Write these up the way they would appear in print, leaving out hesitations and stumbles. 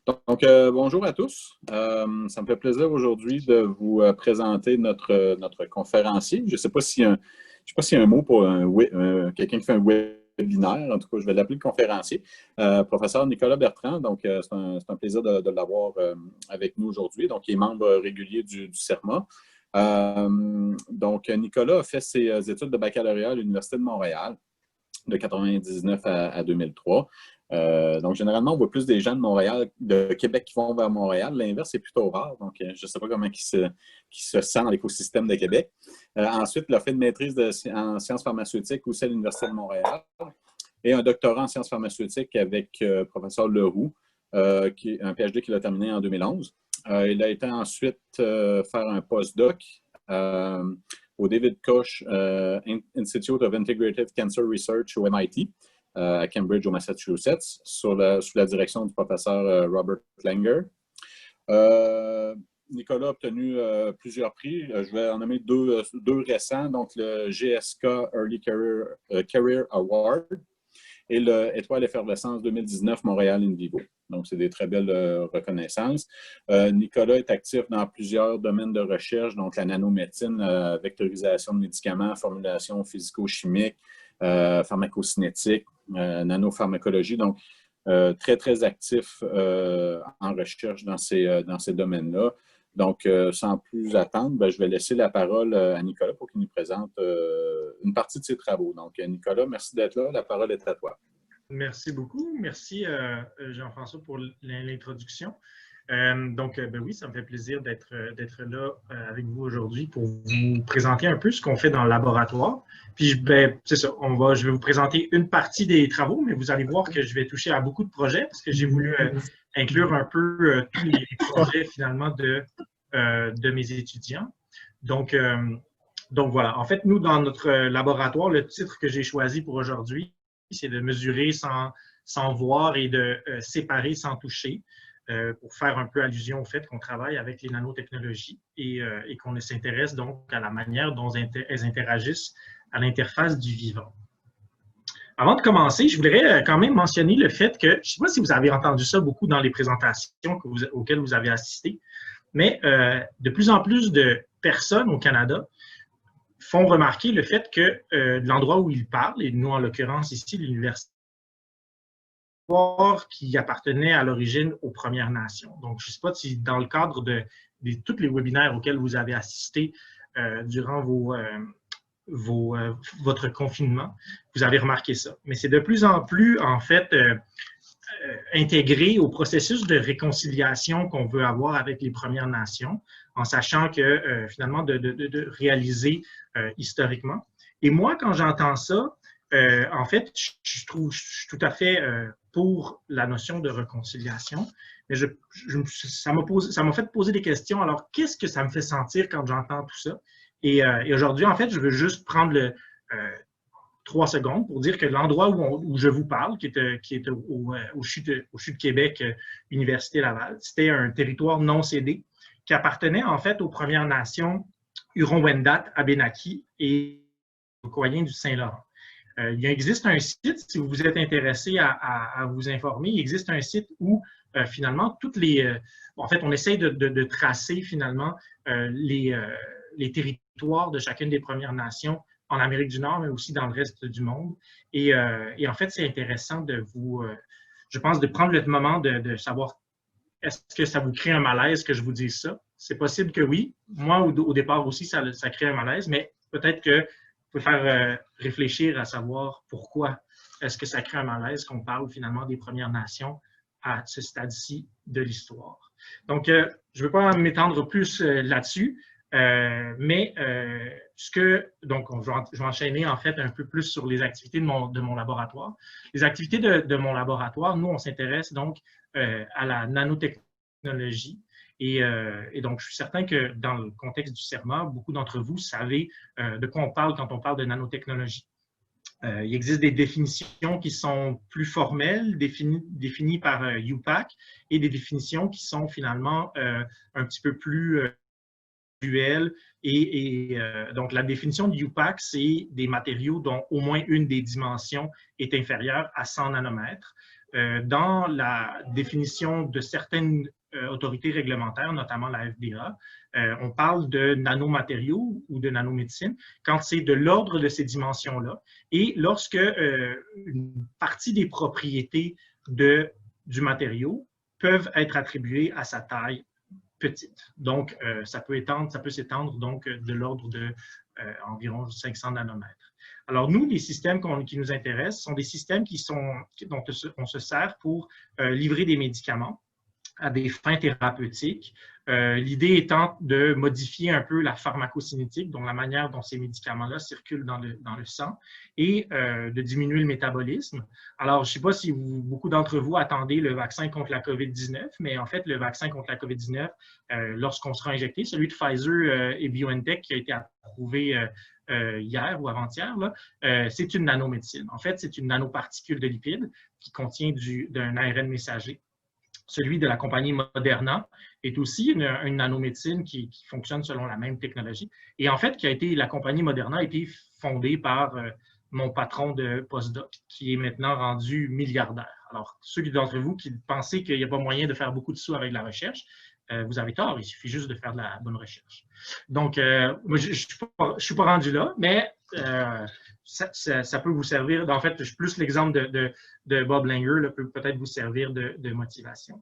Bonjour à tous. Ça me fait plaisir aujourd'hui de vous présenter notre conférencier. Je ne sais pas je sais pas s'il y a un mot pour quelqu'un qui fait un webinaire. En tout cas, je vais l'appeler le conférencier. Professeur Nicolas Bertrand. C'est un plaisir de l'avoir avec nous aujourd'hui. Donc, il est membre régulier du CERMA. Nicolas a fait ses études de baccalauréat à l'Université de Montréal de 1999 à 2003. Donc, généralement, on voit plus des gens de Québec qui vont vers Montréal. L'inverse est plutôt rare. Donc, je ne sais pas comment il se sent dans l'écosystème de Québec. Ensuite, il a fait une maîtrise en sciences pharmaceutiques aussi à l'Université de Montréal et un doctorat en sciences pharmaceutiques avec professeur Leroux, un PhD qu'il a terminé en 2011. Il a été ensuite faire un postdoc au David Koch Institute of Integrative Cancer Research au MIT, à Cambridge, au Massachusetts, sous la direction du professeur Robert Langer. Nicolas a obtenu plusieurs prix. Je vais en nommer deux récents, donc le GSK Early Career Award et le Étoile Effervescence 2019 Montréal in Vivo. Donc, c'est des très belles reconnaissances. Nicolas est actif dans plusieurs domaines de recherche, donc la nanomédecine, vectorisation de médicaments, formulation physico-chimique, pharmacocinétique, nanopharmacologie. Donc, très, très actif en recherche dans ces domaines-là. Donc, sans plus attendre, je vais laisser la parole à Nicolas pour qu'il nous présente une partie de ses travaux. Donc, Nicolas, merci d'être là. La parole est à toi. Merci beaucoup. Merci, Jean-François, pour l'introduction. Oui, ça me fait plaisir d'être là avec vous aujourd'hui pour vous présenter un peu ce qu'on fait dans le laboratoire. Puis, c'est ça, je vais vous présenter une partie des travaux, mais vous allez voir que je vais toucher à beaucoup de projets parce que j'ai voulu inclure un peu tous les projets, finalement, de mes étudiants. Donc, voilà. En fait, nous, dans notre laboratoire, le titre que j'ai choisi pour aujourd'hui, c'est de mesurer sans voir et de séparer sans toucher, pour faire un peu allusion au fait qu'on travaille avec les nanotechnologies et qu'on s'intéresse donc à la manière dont elles interagissent à l'interface du vivant. Avant de commencer, je voudrais quand même mentionner le fait que, je ne sais pas si vous avez entendu ça beaucoup dans les présentations auxquelles vous avez assisté, mais de plus en plus de personnes au Canada font remarquer le fait que l'endroit où ils parlent, et nous en l'occurrence ici, l'université, qui appartenait à l'origine aux Premières Nations. Donc, je ne sais pas si dans le cadre de tous les webinaires auxquels vous avez assisté durant votre confinement, vous avez remarqué ça. Mais c'est de plus en plus, en fait, intégré au processus de réconciliation qu'on veut avoir avec les Premières Nations, en sachant que, finalement, de réaliser historiquement. Et moi, quand j'entends ça, en fait, je suis tout à fait pour la notion de réconciliation, mais ça m'a fait poser des questions. Alors, qu'est-ce que ça me fait sentir quand j'entends tout ça? Et aujourd'hui, en fait, je veux juste prendre 3 secondes pour dire que l'endroit où je vous parle, qui est au CHU de Québec, Université Laval, c'était un territoire non cédé qui appartenait en fait aux Premières Nations Huron-Wendat, Abénaquis et aux Iroquois du Saint-Laurent. Il existe un site, si vous êtes intéressé à vous informer, il existe un site où finalement en fait, on essaie de tracer finalement les territoires de chacune des Premières Nations en Amérique du Nord, mais aussi dans le reste du monde. Et en fait, c'est intéressant je pense, de prendre le moment de savoir, est-ce que ça vous crée un malaise que je vous dise ça? C'est possible que oui. Moi, au départ aussi, ça crée un malaise, mais peut-être que vous pouvez faire réfléchir à savoir pourquoi est-ce que ça crée un malaise qu'on parle finalement des Premières Nations à ce stade-ci de l'histoire. Donc, je ne veux pas m'étendre plus là-dessus. Donc, je vais enchaîner en fait un peu plus sur les activités de mon laboratoire. Les activités de mon laboratoire, nous, on s'intéresse donc à la nanotechnologie. Et donc, je suis certain que dans le contexte du CERMA, beaucoup d'entre vous savez de quoi on parle quand on parle de nanotechnologie. Il existe des définitions qui sont plus formelles, définies par UPAC, et des définitions qui sont finalement un petit peu plus visuelles. Donc, la définition de UPAC, c'est des matériaux dont au moins une des dimensions est inférieure à 100 nanomètres. dans la définition de certaines autorités réglementaires, notamment la FDA, on parle de nanomatériaux ou de nanomédecine quand c'est de l'ordre de ces dimensions-là et lorsque une partie des propriétés du matériau peuvent être attribuées à sa taille petite. Donc, ça peut s'étendre donc de l'ordre de environ 500 nanomètres. Alors, nous, les systèmes qui nous intéressent sont des systèmes dont on se sert pour livrer des médicaments à des fins thérapeutiques. L'idée étant de modifier un peu la pharmacocinétique, donc la manière dont ces médicaments-là circulent dans le sang, et de diminuer le métabolisme. Alors, je ne sais pas si beaucoup d'entre vous attendez le vaccin contre la COVID-19, mais en fait, le vaccin contre la COVID-19, lorsqu'on sera injecté, celui de Pfizer et BioNTech qui a été approuvé hier ou avant-hier, c'est une nanomédecine. En fait, c'est une nanoparticule de lipide qui contient d'un ARN messager. Celui de la compagnie Moderna est aussi une nanomédecine qui fonctionne selon la même technologie. Et en fait, la compagnie Moderna a été fondée par mon patron de postdoc, qui est maintenant rendu milliardaire. Alors, ceux d'entre vous qui pensez qu'il n'y a pas moyen de faire beaucoup de sous avec la recherche, vous avez tort, il suffit juste de faire de la bonne recherche. Donc, moi, je ne suis pas rendu là, mais ça peut vous servir. En fait, plus l'exemple de Bob Langer peut peut-être vous servir de motivation.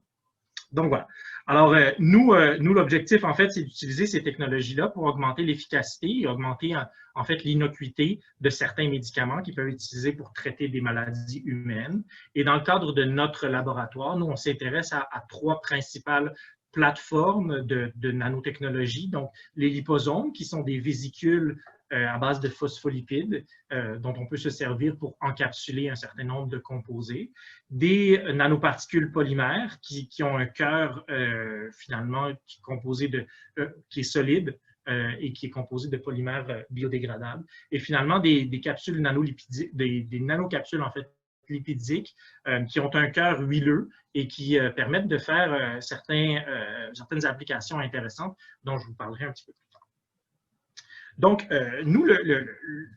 Donc, voilà. Alors, nous, l'objectif, en fait, c'est d'utiliser ces technologies-là pour augmenter l'efficacité et augmenter, en fait, l'innocuité de certains médicaments qui peuvent être utilisés pour traiter des maladies humaines. Et dans le cadre de notre laboratoire, nous, on s'intéresse à trois principales plateformes de nanotechnologie. Donc, les liposomes, qui sont des vésicules à base de phospholipides dont on peut se servir pour encapsuler un certain nombre de composés, des nanoparticules polymères qui ont un cœur finalement qui est solide et qui est composé de polymères biodégradables, et finalement des capsules nanolipidiques, des nanocapsules en fait lipidiques qui ont un cœur huileux et qui permettent de faire certaines applications intéressantes dont je vous parlerai un petit peu plus tard. Donc, nous,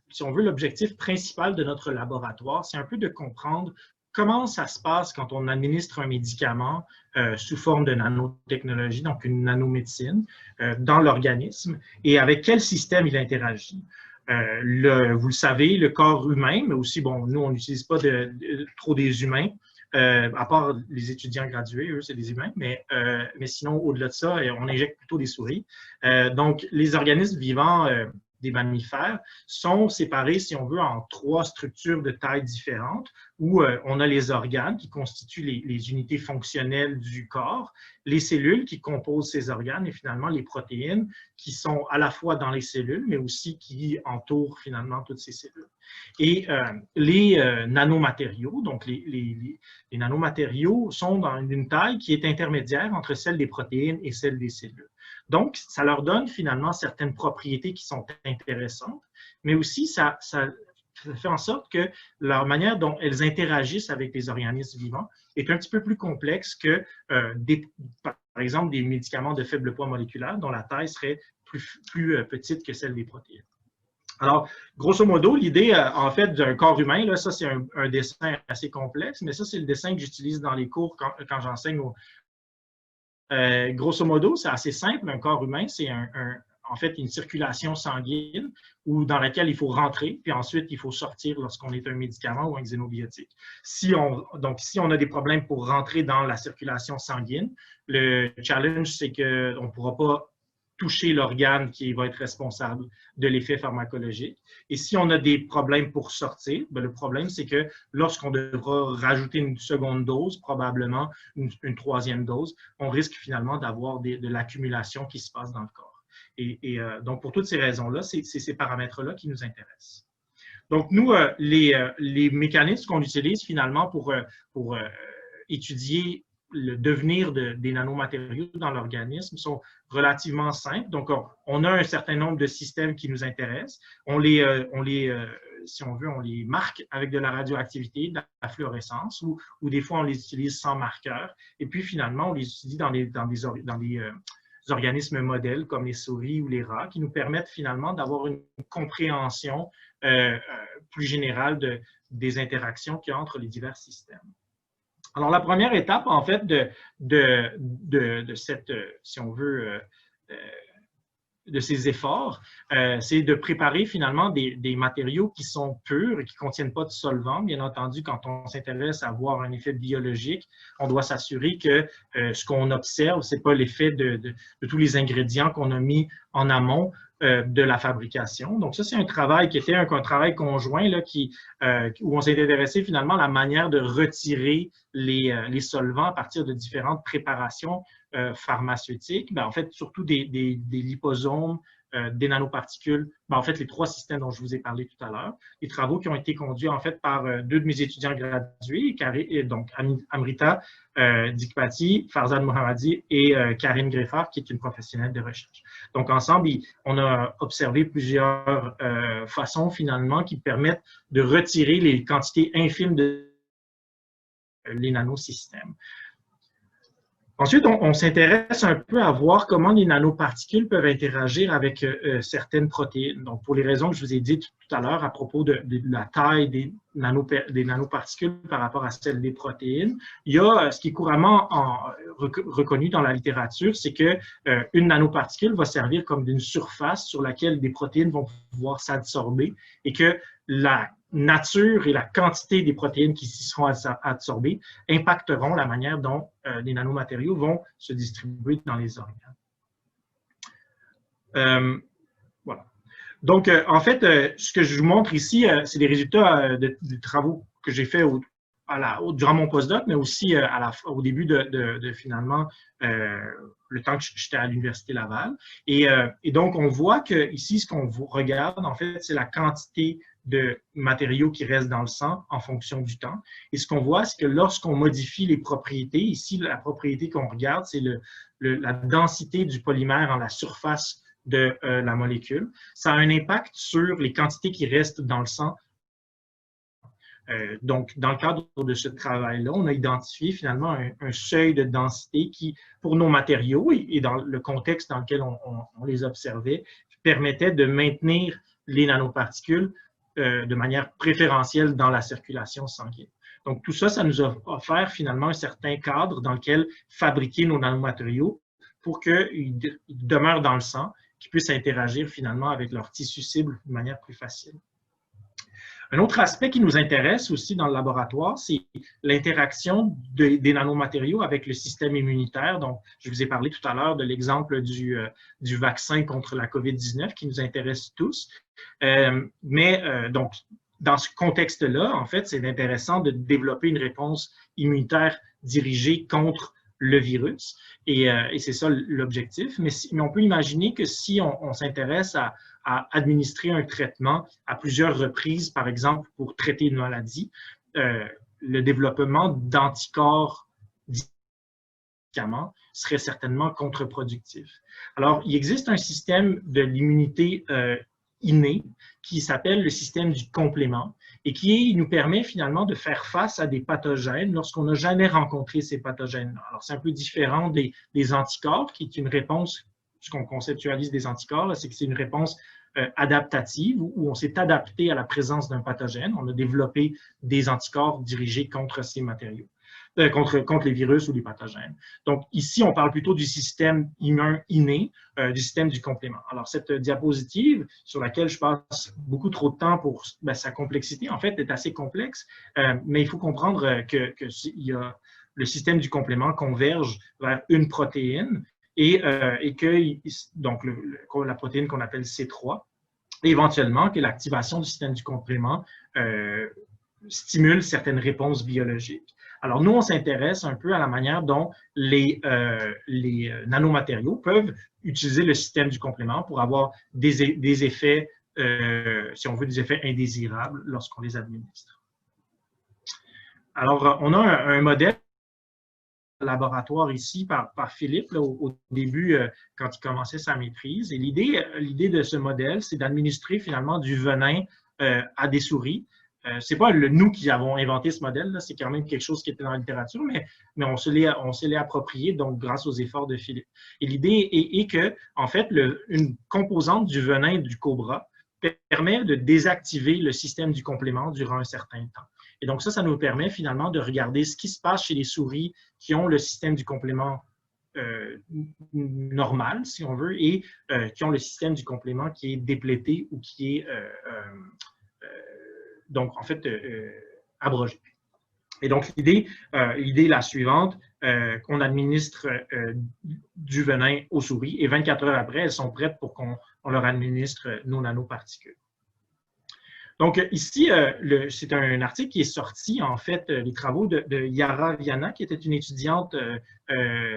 si on veut, l'objectif principal de notre laboratoire, c'est un peu de comprendre comment ça se passe quand on administre un médicament sous forme de nanotechnologie, donc une nanomédecine, dans l'organisme, et avec quel système il interagit. Vous le savez, le corps humain, mais aussi, bon, nous, on n'utilise pas trop des humains, à part les étudiants gradués, eux, c'est des humains, mais sinon, au-delà de ça, on injecte plutôt des souris. Donc, les organismes vivants des mammifères sont séparés, si on veut, en trois structures de taille différentes, où on a les organes qui constituent les unités fonctionnelles du corps, les cellules qui composent ces organes et finalement les protéines qui sont à la fois dans les cellules, mais aussi qui entourent finalement toutes ces cellules. Et les nanomatériaux, donc les nanomatériaux sont dans une taille qui est intermédiaire entre celle des protéines et celle des cellules. Donc, ça leur donne finalement certaines propriétés qui sont intéressantes, mais aussi ça fait en sorte que leur manière dont elles interagissent avec les organismes vivants est un petit peu plus complexe que, par exemple, des médicaments de faible poids moléculaire dont la taille serait plus petite que celle des protéines. Alors, grosso modo, l'idée, en fait, d'un corps humain, là, ça, c'est un dessin assez complexe, mais ça, c'est le dessin que j'utilise dans les cours quand j'enseigne grosso modo, c'est assez simple. Un corps humain, c'est en fait une circulation sanguine dans laquelle il faut rentrer, puis ensuite il faut sortir lorsqu'on est un médicament ou un xénobiotique. Donc, si on a des problèmes pour rentrer dans la circulation sanguine, le challenge, c'est qu'on ne pourra pas toucher l'organe qui va être responsable de l'effet pharmacologique. Et si on a des problèmes pour sortir, le problème, c'est que lorsqu'on devra rajouter une seconde dose, probablement une troisième dose, on risque finalement d'avoir de l'accumulation qui se passe dans le corps. Et donc, pour toutes ces raisons-là, c'est ces paramètres-là qui nous intéressent. Donc, nous, les mécanismes qu'on utilise finalement pour étudier le devenir des nanomatériaux dans l'organisme sont relativement simples. Donc, on a un certain nombre de systèmes qui nous intéressent. Si on veut, on les marque avec de la radioactivité, de la fluorescence, ou des fois, on les utilise sans marqueur. Et puis, finalement, on les utilise dans des organismes modèles comme les souris ou les rats qui nous permettent finalement d'avoir une compréhension plus générale des interactions qu'il y a entre les divers systèmes. Alors, la première étape, en fait, de cette, si on veut, de ces efforts, c'est de préparer finalement des matériaux qui sont purs et qui ne contiennent pas de solvants. Bien entendu, quand on s'intéresse à avoir un effet biologique, on doit s'assurer que ce qu'on observe, ce n'est pas l'effet de tous les ingrédients qu'on a mis en amont de la fabrication. Donc ça, c'est un travail qui était un travail conjoint là, où on s'est intéressé finalement à la manière de retirer les solvants à partir de différentes préparations pharmaceutiques, en fait, surtout des liposomes, des nanoparticules, en fait, les 3 systèmes dont je vous ai parlé tout à l'heure. Les travaux qui ont été conduits, en fait, par 2 de mes étudiants gradués, donc Amrita Dikpati, Farzad Mohammadi et Karine Greffard, qui est une professionnelle de recherche. Donc, ensemble, on a observé plusieurs façons, finalement, qui permettent de retirer les quantités infimes de les nanosystèmes. Ensuite, on s'intéresse un peu à voir comment les nanoparticules peuvent interagir avec certaines protéines. Donc, pour les raisons que je vous ai dites tout à l'heure à propos de la taille des nanoparticules par rapport à celle des protéines, il y a ce qui est couramment reconnu dans la littérature, c'est qu'une nanoparticule va servir comme d'une surface sur laquelle des protéines vont pouvoir s'absorber et que la nature et la quantité des protéines qui s'y seront absorbées impacteront la manière dont les nanomatériaux vont se distribuer dans les organes. Voilà. Donc, en fait, ce que je vous montre ici, c'est des résultats des travaux que j'ai faits durant mon postdoc, mais aussi au début de finalement le temps que j'étais à l'Université Laval. Et donc, on voit que ici, ce qu'on regarde, en fait, c'est la quantité de matériaux qui restent dans le sang en fonction du temps. Et ce qu'on voit, c'est que lorsqu'on modifie les propriétés, ici, la propriété qu'on regarde, c'est la densité du polymère en la surface de la molécule. Ça a un impact sur les quantités qui restent dans le sang. Donc, dans le cadre de ce travail-là, on a identifié finalement un seuil de densité qui, pour nos matériaux et dans le contexte dans lequel on les observait, permettait de maintenir les nanoparticules de manière préférentielle dans la circulation sanguine. Donc, tout ça, ça nous a offert finalement un certain cadre dans lequel fabriquer nos nanomatériaux pour qu'ils demeurent dans le sang, qu'ils puissent interagir finalement avec leurs tissus cibles de manière plus facile. Un autre aspect qui nous intéresse aussi dans le laboratoire, c'est l'interaction des nanomatériaux avec le système immunitaire. Donc, je vous ai parlé tout à l'heure de l'exemple du vaccin contre la COVID-19 qui nous intéresse tous. Donc, dans ce contexte-là, en fait, c'est intéressant de développer une réponse immunitaire dirigée contre le virus. Et c'est ça l'objectif. Mais on peut imaginer que si on s'intéresse à administrer un traitement à plusieurs reprises, par exemple, pour traiter une maladie, le développement d'anticorps médicaments serait certainement contre-productif. Alors, il existe un système de l'immunité innée qui s'appelle le système du complément et qui nous permet finalement de faire face à des pathogènes lorsqu'on n'a jamais rencontré ces pathogènes-là. Alors, c'est un peu différent des anticorps, qui est une réponse, ce qu'on conceptualise des anticorps, c'est que c'est une réponse adaptative où on s'est adapté à la présence d'un pathogène. On a développé des anticorps dirigés contre ces matériaux, contre les virus ou les pathogènes. Donc, ici, on parle plutôt du système immun inné, du système du complément. Alors, cette diapositive, sur laquelle je passe beaucoup trop de temps pour sa complexité, en fait, est assez complexe, mais il faut comprendre que le système du complément converge vers une protéine et que donc la protéine qu'on appelle C3, et éventuellement que l'activation du système du complément stimule certaines réponses biologiques. Alors, nous, on s'intéresse un peu à la manière dont les nanomatériaux peuvent utiliser le système du complément pour avoir des effets, si on veut, des effets indésirables lorsqu'on les administre. Alors, on a un modèle laboratoire ici par Philippe là, au début quand il commençait sa maîtrise. Et l'idée de ce modèle, c'est d'administrer finalement du venin à des souris. C'est pas nous qui avons inventé ce modèle, c'est quand même quelque chose qui était dans la littérature, mais on se l'est approprié donc grâce aux efforts de Philippe. Et l'idée est que, en fait, une composante du venin du cobra permet de désactiver le système du complément durant un certain temps. Et donc ça nous permet finalement de regarder ce qui se passe chez les souris qui ont le système du complément normal, si on veut, et qui ont le système du complément qui est déplété ou qui est donc en fait abrogé. Et donc l'idée est la suivante, qu'on administre du venin aux souris et 24 heures après, elles sont prêtes pour qu'on leur administre nos nanoparticules. Donc ici, c'est un article qui est sorti, en fait, les travaux de Yara Viana, qui était une étudiante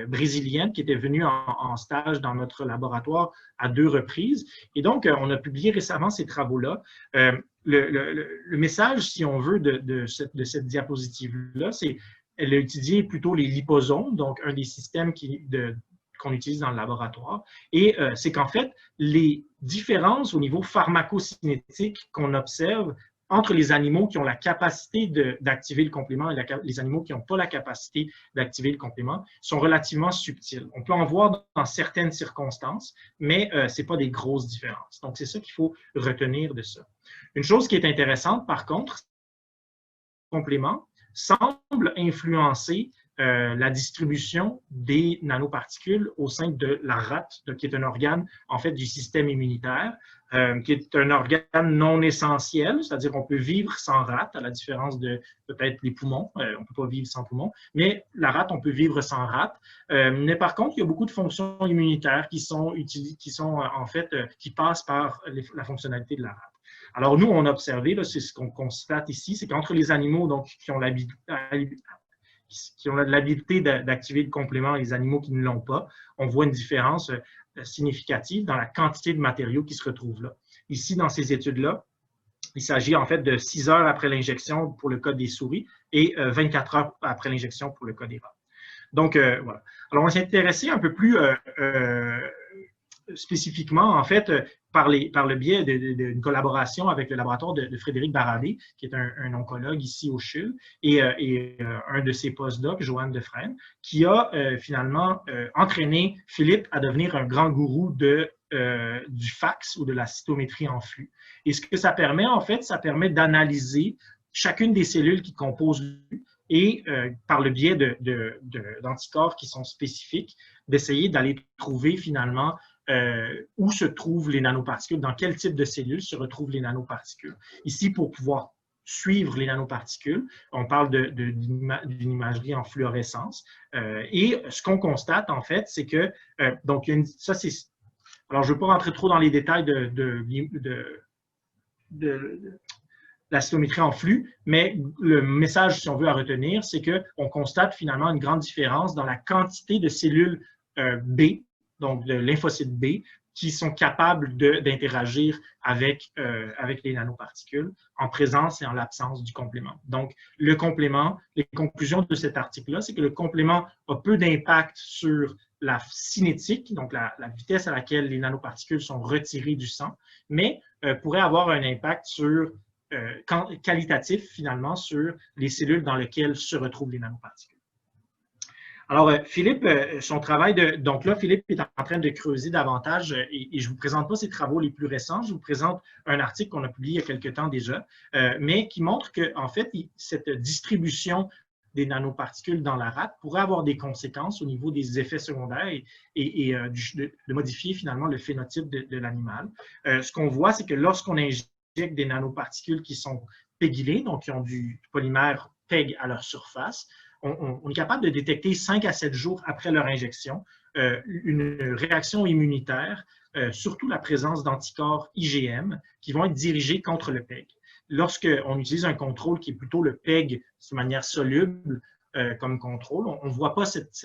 brésilienne qui était venue en stage dans notre laboratoire à 2 reprises. Et donc, on a publié récemment ces travaux-là. Le message, si on veut, de cette diapositive-là, c'est qu'elle a étudié plutôt les liposomes, donc un des systèmes qu'on utilise dans le laboratoire. Et c'est qu'en fait, les différences au niveau pharmacocinétique qu'on observe entre les animaux qui ont la capacité d'activer le complément et les animaux qui n'ont pas la capacité d'activer le complément sont relativement subtiles. On peut en voir dans certaines circonstances, mais ce n'est pas des grosses différences. Donc, c'est ça qu'il faut retenir de ça. Une chose qui est intéressante, par contre, le complément semble influencer la distribution des nanoparticules au sein de la rate, qui est un organe en fait du système immunitaire, qui est un organe non essentiel, c'est-à-dire qu'on peut vivre sans rate, à la différence de peut-être les poumons, on ne peut pas vivre sans poumons, mais la rate, on peut vivre sans rate. Mais par contre, il y a beaucoup de fonctions immunitaires qui passent par la fonctionnalité de la rate. Alors nous, on a observé, c'est ce qu'on constate ici, c'est qu'entre les animaux donc, qui ont l'habilité d'activer le complément et les animaux qui ne l'ont pas, on voit une différence significative dans la quantité de matériaux qui se retrouvent là. Ici, dans ces études-là, il s'agit en fait de 6 heures après l'injection pour le cas des souris et 24 heures après l'injection pour le cas des rats. Donc, voilà. Alors, on s'est intéressé un peu plus spécifiquement, en fait, par le biais d'une collaboration avec le laboratoire de Frédéric Baradé, qui est un oncologue ici au CHUL, et un de ses postdocs, Joanne Defresne, qui a finalement entraîné Philippe à devenir un grand gourou du fax ou de la cytométrie en flux. Et ce que ça permet, en fait, ça permet d'analyser chacune des cellules qui composent l'UU et par le biais d'anticorps qui sont spécifiques, d'essayer d'aller trouver finalement où se trouvent les nanoparticules, dans quel type de cellules se retrouvent les nanoparticules. Ici, pour pouvoir suivre les nanoparticules, on parle d'une imagerie en fluorescence. Et ce qu'on constate, en fait, c'est que, donc, alors, je ne veux pas rentrer trop dans les détails de la cytométrie en flux, mais le message, si on veut, à retenir, c'est qu'on constate finalement une grande différence dans la quantité de cellules B, donc de lymphocytes B, qui sont capables d'interagir avec les nanoparticules en présence et en l'absence du complément. Donc, le complément, les conclusions de cet article-là, c'est que le complément a peu d'impact sur la cinétique, donc la vitesse à laquelle les nanoparticules sont retirées du sang, mais pourrait avoir un impact qualitatif, finalement, sur les cellules dans lesquelles se retrouvent les nanoparticules. Alors, Philippe, son travail donc là, Philippe est en train de creuser davantage et je ne vous présente pas ses travaux les plus récents, je vous présente un article qu'on a publié il y a quelque temps déjà, mais qui montre qu'en fait, cette distribution des nanoparticules dans la rate pourrait avoir des conséquences au niveau des effets secondaires et de modifier finalement le phénotype de l'animal. Ce qu'on voit, c'est que lorsqu'on injecte des nanoparticules qui sont pegylées, donc qui ont du polymère PEG à leur surface, on est capable de détecter 5 à 7 jours après leur injection une réaction immunitaire, surtout la présence d'anticorps IgM qui vont être dirigés contre le PEG. Lorsqu'on utilise un contrôle qui est plutôt le PEG de manière soluble comme contrôle, on ne voit pas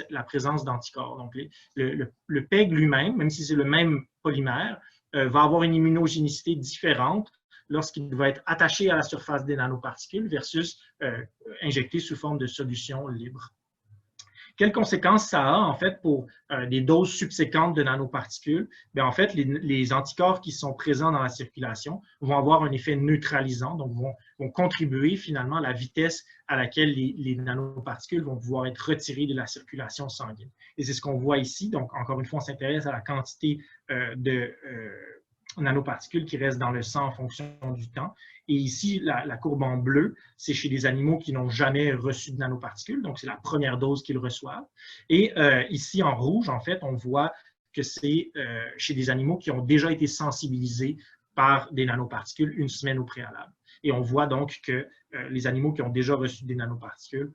la présence d'anticorps. Donc, le PEG lui-même, même si c'est le même polymère, va avoir une immunogénicité différente lorsqu'il va être attaché à la surface des nanoparticules versus injecté sous forme de solution libre. Quelles conséquences ça a, en fait, pour des doses subséquentes de nanoparticules? Bien, en fait, les anticorps qui sont présents dans la circulation vont avoir un effet neutralisant, donc vont contribuer finalement à la vitesse à laquelle les nanoparticules vont pouvoir être retirées de la circulation sanguine. Et c'est ce qu'on voit ici. Donc, encore une fois, on s'intéresse à la quantité nanoparticules qui restent dans le sang en fonction du temps. Et ici, la courbe en bleu, c'est chez des animaux qui n'ont jamais reçu de nanoparticules, donc c'est la première dose qu'ils reçoivent. Et ici, en rouge, en fait, on voit que c'est chez des animaux qui ont déjà été sensibilisés par des nanoparticules une semaine au préalable. Et on voit donc que les animaux qui ont déjà reçu des nanoparticules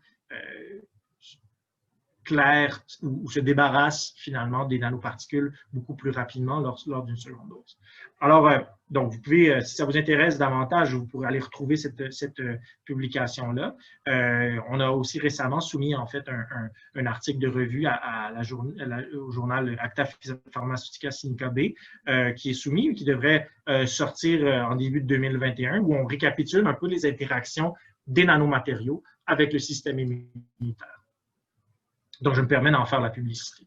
clairent ou se débarrassent finalement des nanoparticules beaucoup plus rapidement lors d'une seconde dose. Alors, donc, vous pouvez, si ça vous intéresse davantage, vous pourrez aller retrouver cette publication-là. On a aussi récemment soumis en fait un article de revue au journal Acta Pharmaceutica Sinica B, qui est soumis, qui devrait sortir en début de 2021, où on récapitule un peu les interactions des nanomatériaux avec le système immunitaire. Donc, je me permets d'en faire la publicité.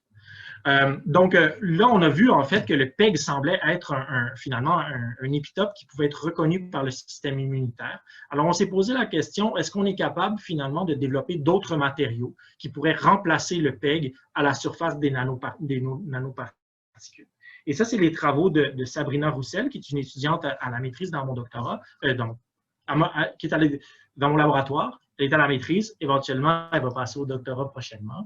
Donc, là, on a vu en fait que le PEG semblait être finalement un épitope qui pouvait être reconnu par le système immunitaire. Alors, on s'est posé la question, est-ce qu'on est capable finalement de développer d'autres matériaux qui pourraient remplacer le PEG à la surface des nanoparticules? Et ça, c'est les travaux de Sabrina Roussel, qui est une étudiante à la maîtrise dans mon doctorat, qui est allée dans mon laboratoire. Elle est à la maîtrise. Éventuellement, elle va passer au doctorat prochainement.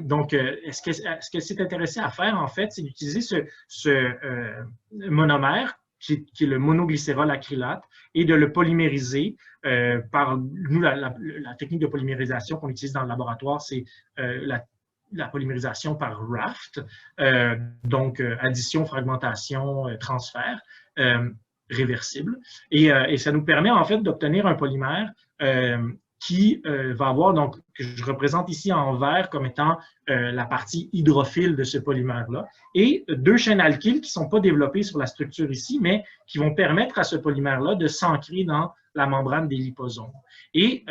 Donc, ce qu'elle s'est intéressée à faire, en fait, c'est d'utiliser ce monomère, qui est le monoglycérol acrylate, et de le polymériser par, nous, la technique de polymérisation qu'on utilise dans le laboratoire, c'est la polymérisation par Raft, donc addition, fragmentation, transfert, réversible. Et ça nous permet, en fait, d'obtenir un polymère qui va avoir, donc, que je représente ici en vert comme étant la partie hydrophile de ce polymère-là, et deux chaînes alkyles qui ne sont pas développées sur la structure ici, mais qui vont permettre à ce polymère-là de s'ancrer dans la membrane des liposomes. Et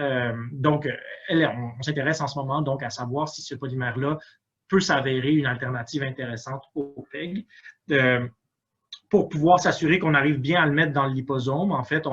donc, on s'intéresse en ce moment donc à savoir si ce polymère-là peut s'avérer une alternative intéressante au PEG. Pour pouvoir s'assurer qu'on arrive bien à le mettre dans le liposome, en fait,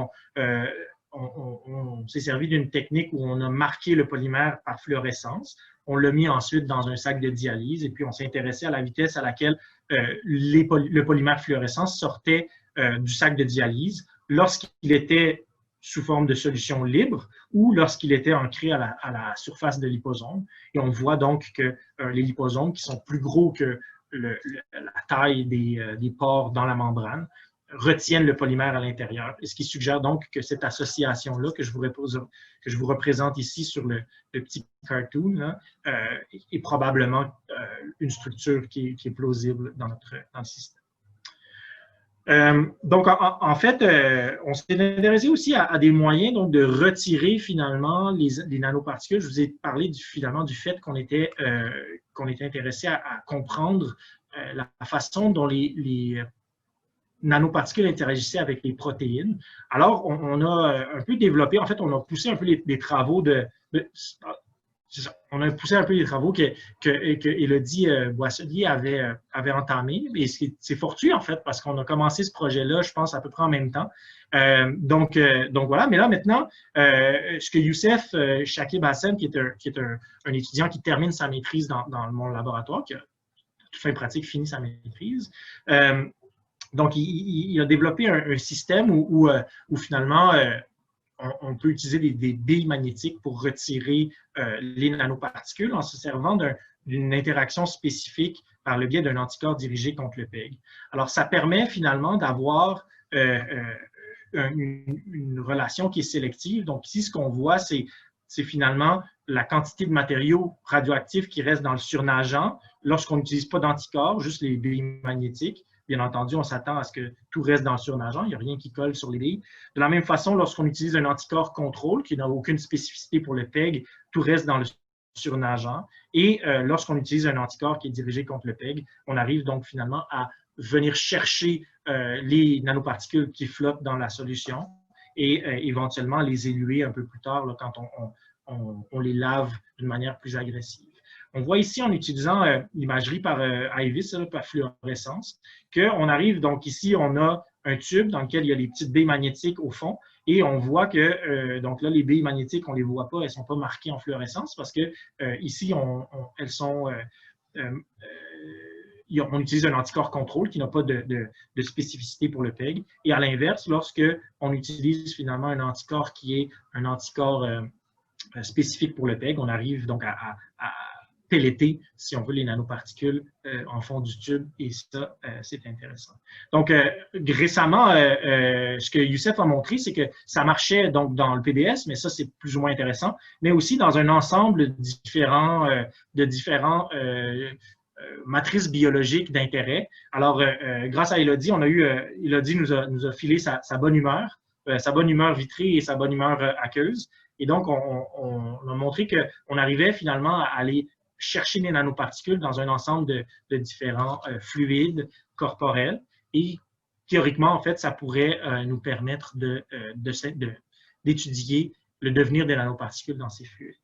on s'est servi d'une technique où on a marqué le polymère par fluorescence. On l'a mis ensuite dans un sac de dialyse et puis on s'est intéressé à la vitesse à laquelle le polymère fluorescent sortait du sac de dialyse lorsqu'il était sous forme de solution libre ou lorsqu'il était ancré à la surface de liposome. Et on voit donc que les liposomes, qui sont plus gros que la taille des pores dans la membrane, retiennent le polymère à l'intérieur. Ce qui suggère donc que cette association-là que je vous représente ici sur le petit cartoon là, est probablement une structure qui est plausible dans le système. Donc, en fait, on s'est intéressé aussi à des moyens donc, de retirer finalement les nanoparticules. Je vous ai parlé finalement du fait qu'on était intéressé à comprendre la façon dont les nanoparticules interagissaient avec les protéines. Alors, on a un peu développé, en fait, on a poussé un peu les travaux on a poussé un peu les travaux que Élodie Boisselier avait entamés. Et c'est fortuit, en fait, parce qu'on a commencé ce projet-là, je pense, à peu près en même temps. Donc voilà. Mais là, maintenant, ce que Youssef Chakib Hassen, qui est un étudiant qui termine sa maîtrise dans mon laboratoire, qui a toute fin pratique fini sa maîtrise, donc, il a développé un système où finalement, on peut utiliser des billes magnétiques pour retirer les nanoparticules en se servant d'une interaction spécifique par le biais d'un anticorps dirigé contre le PEG. Alors, ça permet finalement d'avoir une relation qui est sélective. Donc, ici, ce qu'on voit, c'est finalement la quantité de matériaux radioactifs qui restent dans le surnageant lorsqu'on n'utilise pas d'anticorps, juste les billes magnétiques. Bien entendu, on s'attend à ce que tout reste dans le surnageant. Il n'y a rien qui colle sur les billes. De la même façon, lorsqu'on utilise un anticorps contrôle qui n'a aucune spécificité pour le PEG, tout reste dans le surnageant. Et lorsqu'on utilise un anticorps qui est dirigé contre le PEG, on arrive donc finalement à venir chercher les nanoparticules qui flottent dans la solution et éventuellement les éluer un peu plus tard là, quand on les lave d'une manière plus agressive. On voit ici, en utilisant l'imagerie par IVIS, par fluorescence, qu'on arrive, donc ici, on a un tube dans lequel il y a des petites billes magnétiques au fond, et on voit que, donc là, les billes magnétiques, on ne les voit pas, elles ne sont pas marquées en fluorescence, parce que ici, elles sont on utilise un anticorps contrôle qui n'a pas de spécificité pour le PEG. Et à l'inverse, lorsque on utilise finalement un anticorps qui est un anticorps spécifique pour le PEG, on arrive donc à pelleter, si on veut, les nanoparticules en fond du tube, et ça, c'est intéressant. Donc, récemment, ce que Youssef a montré, c'est que ça marchait donc dans le PBS, mais ça, c'est plus ou moins intéressant, mais aussi dans un ensemble de différents matrices biologiques d'intérêt. Alors, grâce à Élodie, Élodie nous a filé sa bonne humeur vitrée et sa bonne humeur aqueuse. Et donc, on a montré qu'on arrivait finalement à aller chercher des nanoparticules dans un ensemble de différents fluides corporels. Et théoriquement, en fait, ça pourrait nous permettre d'étudier le devenir des nanoparticules dans ces fluides.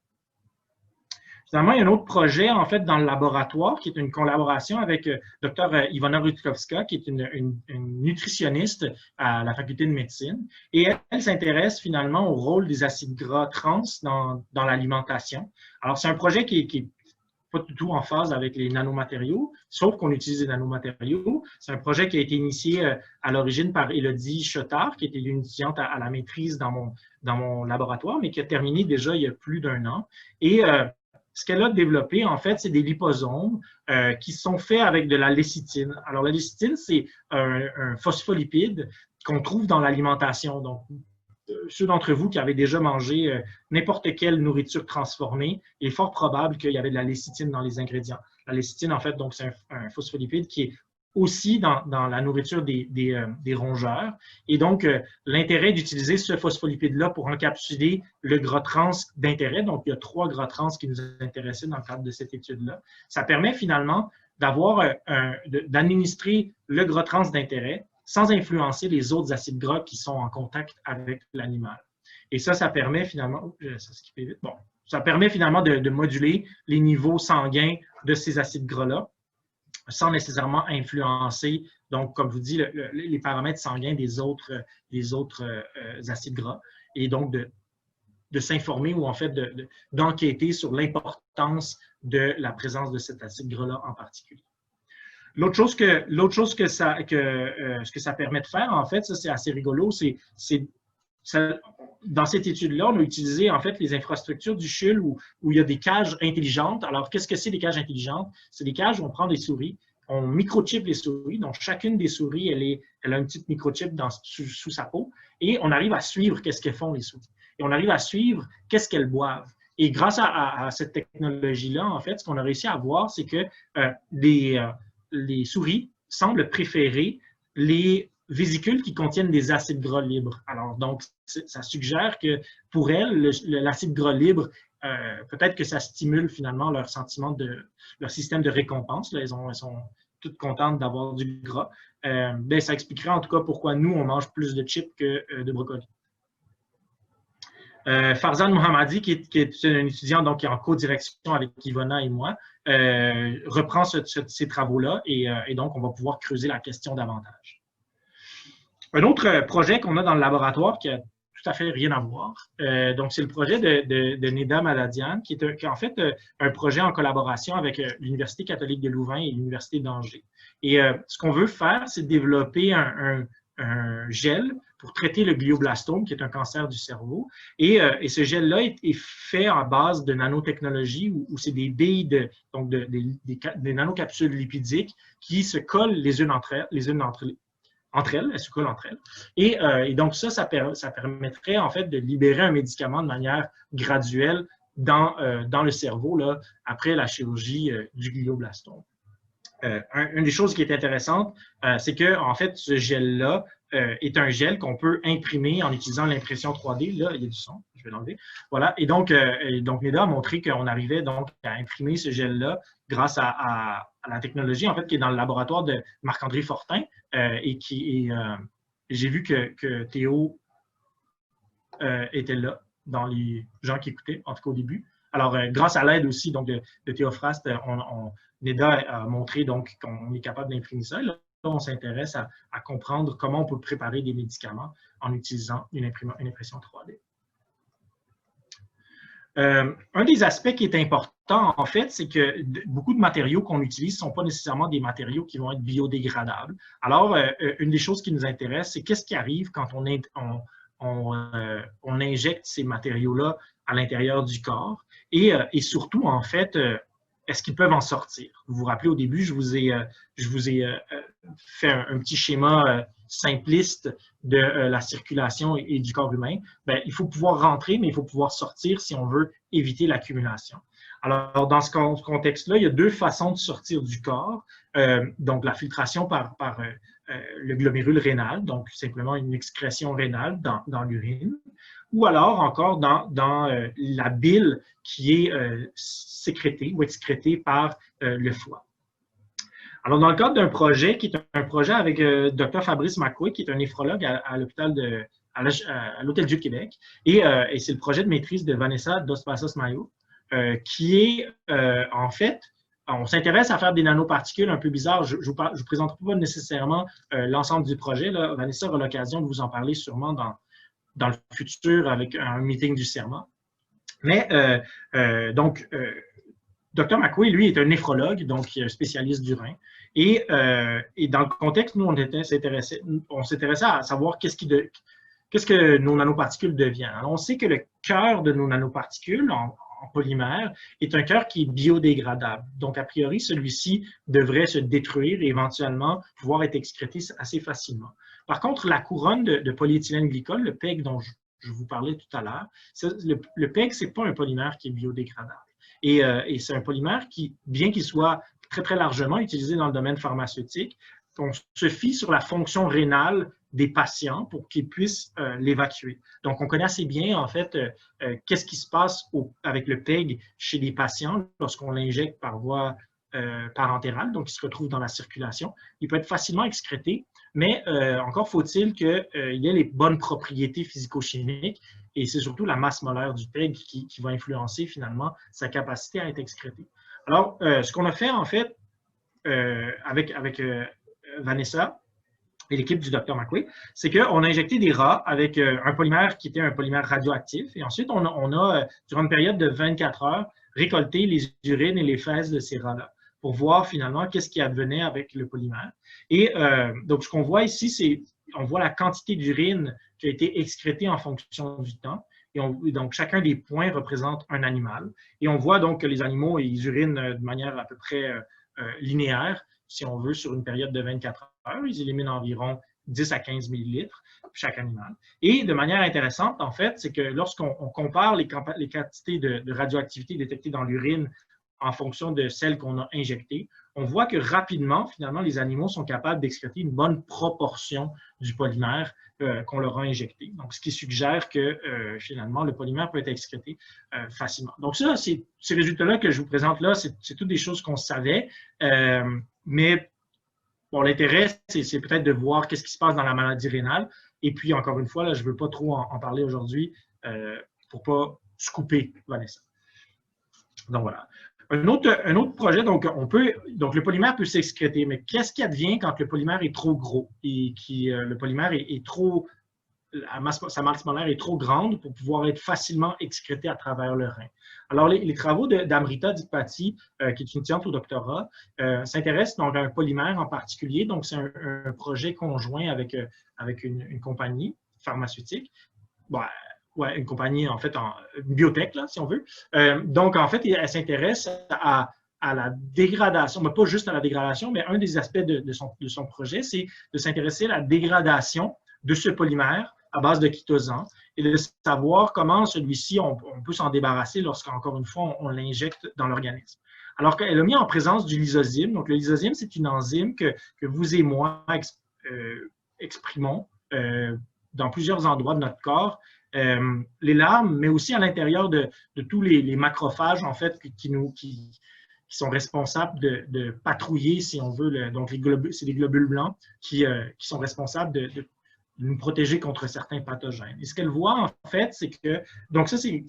Finalement, il y a un autre projet, en fait, dans le laboratoire, qui est une collaboration avec Dr. Ivana Rutkowska, qui est une nutritionniste à la faculté de médecine. Et elle s'intéresse finalement au rôle des acides gras trans dans l'alimentation. Alors, c'est un projet qui est pas du tout en phase avec les nanomatériaux, sauf qu'on utilise des nanomatériaux. C'est un projet qui a été initié à l'origine par Élodie Chotard, qui était une étudiante à la maîtrise dans mon laboratoire, mais qui a terminé déjà il y a plus d'1 an. Et ce qu'elle a développé, en fait, c'est des liposomes qui sont faits avec de la lécithine. Alors, la lécithine, c'est un phospholipide qu'on trouve dans l'alimentation. Donc, ceux d'entre vous qui avaient déjà mangé n'importe quelle nourriture transformée, il est fort probable qu'il y avait de la lécithine dans les ingrédients. La lécithine, en fait, donc c'est un phospholipide qui est aussi dans la nourriture des rongeurs. Et donc, l'intérêt d'utiliser ce phospholipide-là pour encapsuler le gras trans d'intérêt, donc il y a 3 gras trans qui nous intéressaient dans le cadre de cette étude-là, ça permet finalement d'administrer le gras trans d'intérêt sans influencer les autres acides gras qui sont en contact avec l'animal. Et ça permet finalement, ça permet finalement de moduler les niveaux sanguins de ces acides gras-là, sans nécessairement influencer, donc, comme je vous dis, les paramètres sanguins des autres acides gras, et donc de s'informer ou en fait d'enquêter sur l'importance de la présence de cet acide gras-là en particulier. L'autre chose que ça permet de faire, en fait, ça c'est assez rigolo, dans cette étude-là, on a utilisé en fait les infrastructures du CHUL où il y a des cages intelligentes. Alors, qu'est-ce que c'est des cages intelligentes? C'est des cages où on prend des souris, on microchippe les souris, donc chacune des souris, elle a une petite microchip sous sa peau, et on arrive à suivre qu'est-ce qu'elles font les souris. Et on arrive à suivre qu'est-ce qu'elles boivent. Et grâce à cette technologie-là, en fait, ce qu'on a réussi à voir, c'est que les souris semblent préférer les vésicules qui contiennent des acides gras libres. Alors, donc, ça suggère que pour elles, l'acide gras libre, peut-être que ça stimule finalement leur système de récompense. Là, elles sont toutes contentes d'avoir du gras. Ça expliquerait en tout cas pourquoi nous, on mange plus de chips que de brocolis. Farzan Mohammadi, qui est un étudiant donc, qui est en co-direction avec Ivana et moi, reprend ces travaux-là et donc on va pouvoir creuser la question davantage. Un autre projet qu'on a dans le laboratoire qui a tout à fait rien à voir, donc c'est le projet de Neda Maladian, qui est en fait un projet en collaboration avec l'Université catholique de Louvain et l'Université d'Angers. Et ce qu'on veut faire, c'est développer un gel pour traiter le glioblastome, qui est un cancer du cerveau. Et ce gel-là est fait en base de nanotechnologie, où c'est des billes, des nanocapsules lipidiques qui se collent les unes entre elles, elles se collent entre elles. Et donc ça permettrait en fait de libérer un médicament de manière graduelle dans le cerveau là, après la chirurgie du glioblastome. Une des choses qui est intéressante, c'est que en fait, ce gel-là est un gel qu'on peut imprimer en utilisant l'impression 3D. Là, il y a du son, je vais l'enlever. Voilà. Et donc Neda a montré qu'on arrivait donc à imprimer ce gel-là grâce à la technologie, en fait, qui est dans le laboratoire de Marc-André Fortin et j'ai vu que Théo était là, dans les gens qui écoutaient, en tout cas au début. Alors, grâce à l'aide aussi donc, de Théophraste, Neda a montré donc qu'on est capable d'imprimer ça. Là, on s'intéresse à comprendre comment on peut préparer des médicaments en utilisant une impression 3D. Un des aspects qui est important, en fait, c'est que beaucoup de matériaux qu'on utilise ne sont pas nécessairement des matériaux qui vont être biodégradables. Alors, une des choses qui nous intéresse, c'est qu'est-ce qui arrive quand on injecte ces matériaux-là à l'intérieur du corps et surtout, en fait, est-ce qu'ils peuvent en sortir? Vous vous rappelez, au début, je vous ai fait un petit schéma simpliste de la circulation et du corps humain. Bien, il faut pouvoir rentrer, mais il faut pouvoir sortir si on veut éviter l'accumulation. Alors, dans ce contexte-là, il y a deux façons de sortir du corps. Donc, la filtration par le glomérule rénal, donc simplement une excrétion rénale dans l'urine, ou alors encore dans la bile qui est sécrétée ou excrétée par le foie. Alors, dans le cadre d'un projet qui est un projet avec Dr. Fabrice McQuay, qui est un néphrologue à l'Hôtel-Dieu de Québec, et c'est le projet de maîtrise de Vanessa Dos Passos Mayo, qui est en fait, on s'intéresse à faire des nanoparticules un peu bizarres. Je ne vous présenterai pas nécessairement l'ensemble du projet. Là. Vanessa aura l'occasion de vous en parler sûrement dans le futur avec un meeting du CERMA. Mais donc, Dr. McQuay, lui, est un néphrologue, donc spécialiste du rein. Et dans le contexte, nous, on s'intéressait à savoir qu'est-ce que nos nanoparticules deviennent. Alors, on sait que le cœur de nos nanoparticules, en polymère, est un cœur qui est biodégradable. Donc, a priori, celui-ci devrait se détruire et éventuellement pouvoir être excrété assez facilement. Par contre, la couronne de polyéthylène glycol, le PEG dont je vous parlais tout à l'heure, le PEG, ce n'est pas un polymère qui est biodégradable. Et c'est un polymère qui, bien qu'il soit très, très largement utilisé dans le domaine pharmaceutique, on se fie sur la fonction rénale des patients pour qu'ils puissent l'évacuer. Donc, on connaît assez bien, en fait, qu'est-ce qui se passe avec le PEG chez les patients lorsqu'on l'injecte par voie parentérale, donc il se retrouve dans la circulation. Il peut être facilement excrété, mais encore faut-il qu'il ait les bonnes propriétés physico-chimiques et c'est surtout la masse molaire du PEG qui va influencer finalement sa capacité à être excrété. Alors, ce qu'on a fait, en fait, avec Vanessa et l'équipe du Dr. McQuay, c'est qu'on a injecté des rats avec un polymère qui était un polymère radioactif. Et ensuite, on a durant une période de 24 heures, récolté les urines et les fesses de ces rats-là pour voir finalement qu'est-ce qui advenait avec le polymère. Et donc, ce qu'on voit ici, c'est on voit la quantité d'urine qui a été excrétée en fonction du temps. Et donc, chacun des points représente un animal. Et on voit donc que les animaux, ils urinent de manière à peu près linéaire, si on veut, sur une période de 24 heures. Ils éliminent environ 10 à 15 millilitres chaque animal. Et de manière intéressante, en fait, c'est que lorsqu'on compare les quantités de radioactivité détectées dans l'urine en fonction de celles qu'on a injectées, on voit que rapidement, finalement, les animaux sont capables d'excréter une bonne proportion du polymère qu'on leur a injecté. Donc, ce qui suggère que, finalement, le polymère peut être excrété facilement. Donc, ça, ces résultats-là que je vous présente là, c'est toutes des choses qu'on savait, mais bon, l'intérêt, c'est peut-être de voir qu'est-ce qui se passe dans la maladie rénale. Et puis, encore une fois, là, je ne veux pas trop en parler aujourd'hui pour ne pas scooper Vanessa. Donc, voilà. Un autre projet, donc le polymère peut s'excréter, mais qu'est-ce qui advient quand le polymère est trop gros et le polymère est trop, sa masse molaire est trop grande pour pouvoir être facilement excrété à travers le rein? Alors, les travaux d'Amrita Dikpati, qui est une étudiante au doctorat, s'intéressent donc à un polymère en particulier. Donc, c'est un projet conjoint avec une compagnie pharmaceutique. Bon, ouais, une compagnie, en fait, une biotech, là, si on veut. Donc, en fait, elle s'intéresse à la dégradation, mais pas juste à la dégradation, mais un des aspects de son projet, c'est de s'intéresser à la dégradation de ce polymère à base de chitosan et de savoir comment celui-ci, on peut s'en débarrasser lorsqu'encore une fois, on l'injecte dans l'organisme. Alors qu'elle a mis en présence du lysozyme. Donc, le lysozyme, c'est une enzyme que vous et moi exprimons dans plusieurs endroits de notre corps. Les larmes, mais aussi à l'intérieur de tous les macrophages, en fait, qui sont responsables de patrouiller, si on veut, donc c'est des globules blancs qui sont responsables de nous protéger contre certains pathogènes. Et ce qu'elle voit, en fait, c'est que, donc ça, c'est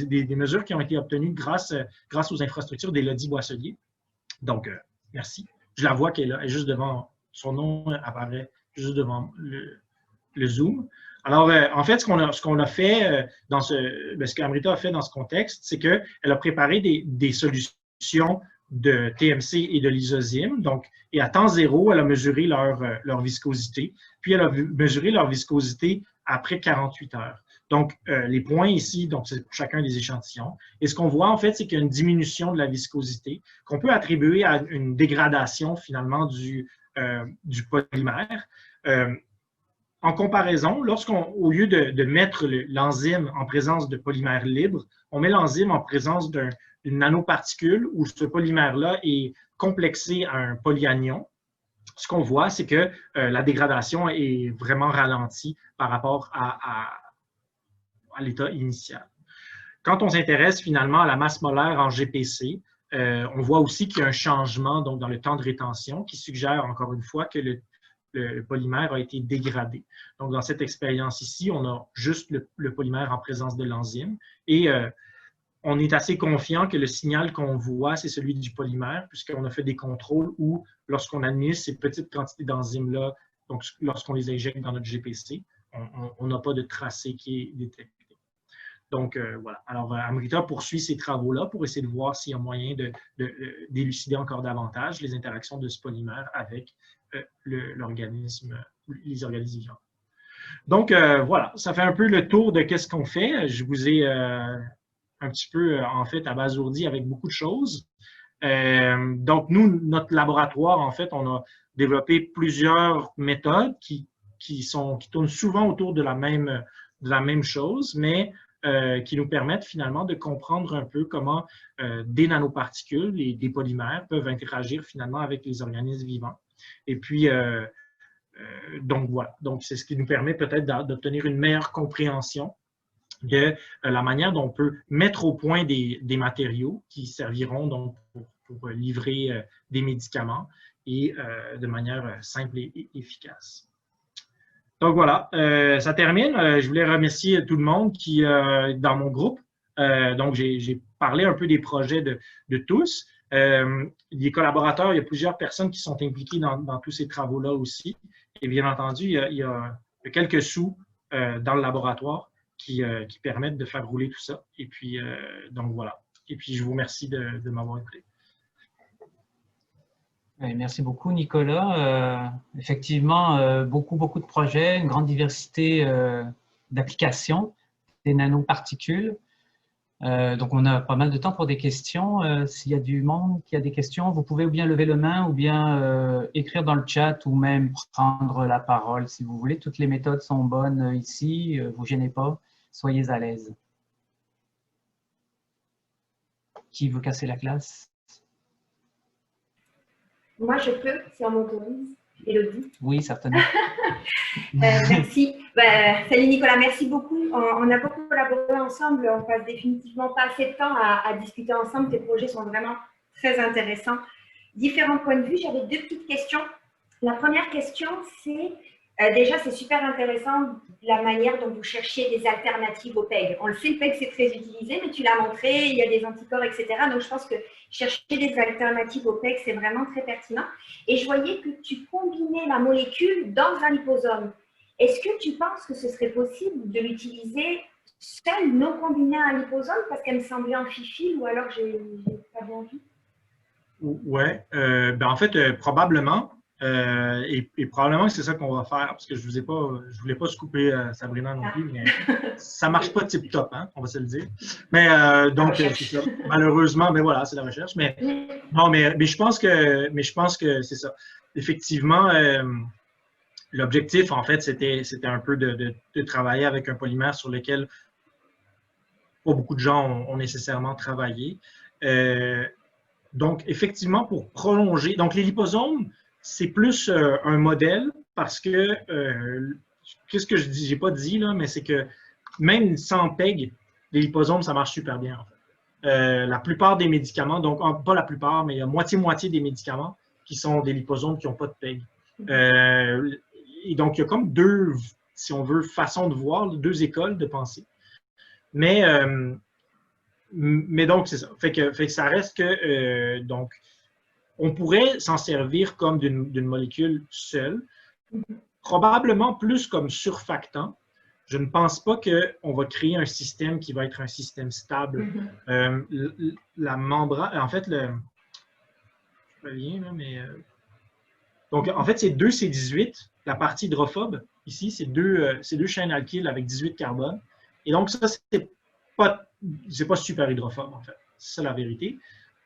des mesures qui ont été obtenues grâce aux infrastructures d'Élodie Boisselier. Donc, merci. Je la vois qu'elle est là, elle est juste devant, son nom apparaît juste devant le Zoom. Alors, en fait, ce qu'on a fait ce qu'Amrita a fait dans ce contexte, c'est qu'elle a préparé des solutions de TMC et de lysozyme. Donc, et à temps zéro, elle a mesuré leur viscosité. Puis, elle a mesuré leur viscosité après 48 heures. Donc, les points ici, donc c'est pour chacun des échantillons. Et ce qu'on voit, en fait, c'est qu'il y a une diminution de la viscosité qu'on peut attribuer à une dégradation, finalement, du polymère. En comparaison, au lieu de mettre l'enzyme en présence de polymère libre, on met l'enzyme en présence d'une nanoparticule où ce polymère-là est complexé à un polyanion. Ce qu'on voit, c'est que la dégradation est vraiment ralentie par rapport à l'état initial. Quand on s'intéresse finalement à la masse molaire en GPC, on voit aussi qu'il y a un changement donc, dans le temps de rétention qui suggère encore une fois que le polymère a été dégradé. Donc, dans cette expérience ici, on a juste le polymère en présence de l'enzyme et on est assez confiant que le signal qu'on voit, c'est celui du polymère, puisqu'on a fait des contrôles où, lorsqu'on administre ces petites quantités d'enzymes-là, donc lorsqu'on les injecte dans notre GPC, on n'a pas de tracé qui est détecté. Donc, voilà. Alors, Amrita poursuit ces travaux-là pour essayer de voir s'il y a moyen d'élucider encore davantage les interactions de ce polymère avec les organismes vivants. Donc, voilà, ça fait un peu le tour de qu'est-ce qu'on fait. Je vous ai un petit peu, en fait, abasourdi avec beaucoup de choses. Donc, nous, notre laboratoire, en fait, on a développé plusieurs méthodes qui tournent souvent autour de la même chose, mais qui nous permettent finalement de comprendre un peu comment des nanoparticules et des polymères peuvent interagir finalement avec les organismes vivants. Et puis, donc voilà, donc c'est ce qui nous permet peut-être d'obtenir une meilleure compréhension de la manière dont on peut mettre au point des matériaux qui serviront donc pour livrer des médicaments et de manière simple et efficace. Donc voilà, ça termine. Je voulais remercier tout le monde qui dans mon groupe. Donc j'ai parlé un peu des projets de tous. Les collaborateurs, il y a plusieurs personnes qui sont impliquées dans tous ces travaux-là aussi. Et bien entendu, il y a quelques sous dans le laboratoire qui permettent de faire rouler tout ça. Et puis, donc voilà. Et puis, je vous remercie de m'avoir écouté. Merci beaucoup, Nicolas. Effectivement, beaucoup de projets, une grande diversité d'applications, des nanoparticules. Donc, on a pas mal de temps pour des questions. S'il y a du monde qui a des questions, vous pouvez ou bien lever la main ou bien écrire dans le chat ou même prendre la parole si vous voulez. Toutes les méthodes sont bonnes ici. Vous gênez pas. Soyez à l'aise. Qui veut casser la classe? Moi, je peux, si on m'autorise. Élodie? Oui, certainement. Merci. Salut Nicolas, merci beaucoup. On a beaucoup collaboré ensemble. On passe définitivement pas assez de temps à discuter ensemble. Tes projets sont vraiment très intéressants. Différents points de vue. J'avais deux petites questions. La première question, c'est déjà, c'est super intéressant la manière dont vous cherchiez des alternatives au PEG. On le sait, le PEG, c'est très utilisé, mais tu l'as montré, il y a des anticorps, etc. Donc, je pense que chercher des alternatives au PEG, c'est vraiment très pertinent. Et je voyais que tu combinais la molécule dans un liposome. Est-ce que tu penses que ce serait possible de l'utiliser seule, non combinée à un liposome, parce qu'elle me semblait amphiphiles, ou alors j'ai pas bien vu? Ouais, en fait, probablement. Et probablement que c'est ça qu'on va faire, parce que je voulais pas scouper Sabrina non plus, mais ça marche pas tip-top, hein, on va se le dire. Mais donc, c'est ça. Malheureusement, mais voilà, c'est la recherche. Mais non, mais je pense que c'est ça. Effectivement, l'objectif, en fait, c'était un peu de travailler avec un polymère sur lequel pas beaucoup de gens ont nécessairement travaillé. Donc, effectivement, pour prolonger, donc les liposomes, c'est plus un modèle parce que, qu'est-ce que je dis, j'ai pas dit là, mais c'est que même sans PEG, les liposomes, ça marche super bien en fait. La plupart des médicaments, donc pas la plupart, mais il y a moitié-moitié des médicaments qui sont des liposomes qui n'ont pas de PEG. Et donc, il y a comme deux, si on veut, façons de voir, deux écoles de pensée. Mais donc, c'est ça. Fait que ça reste que, donc, on pourrait s'en servir comme d'une molécule seule. probablement plus comme surfactant. Je ne pense pas qu'on va créer un système qui va être un système stable. La membrane, en fait, je reviens là, mais donc en fait, c'est 2C18, la partie hydrophobe. Ici, c'est deux chaînes alkyles avec 18 carbone. Et donc, ça, c'est pas super hydrophobe, en fait. C'est ça la vérité.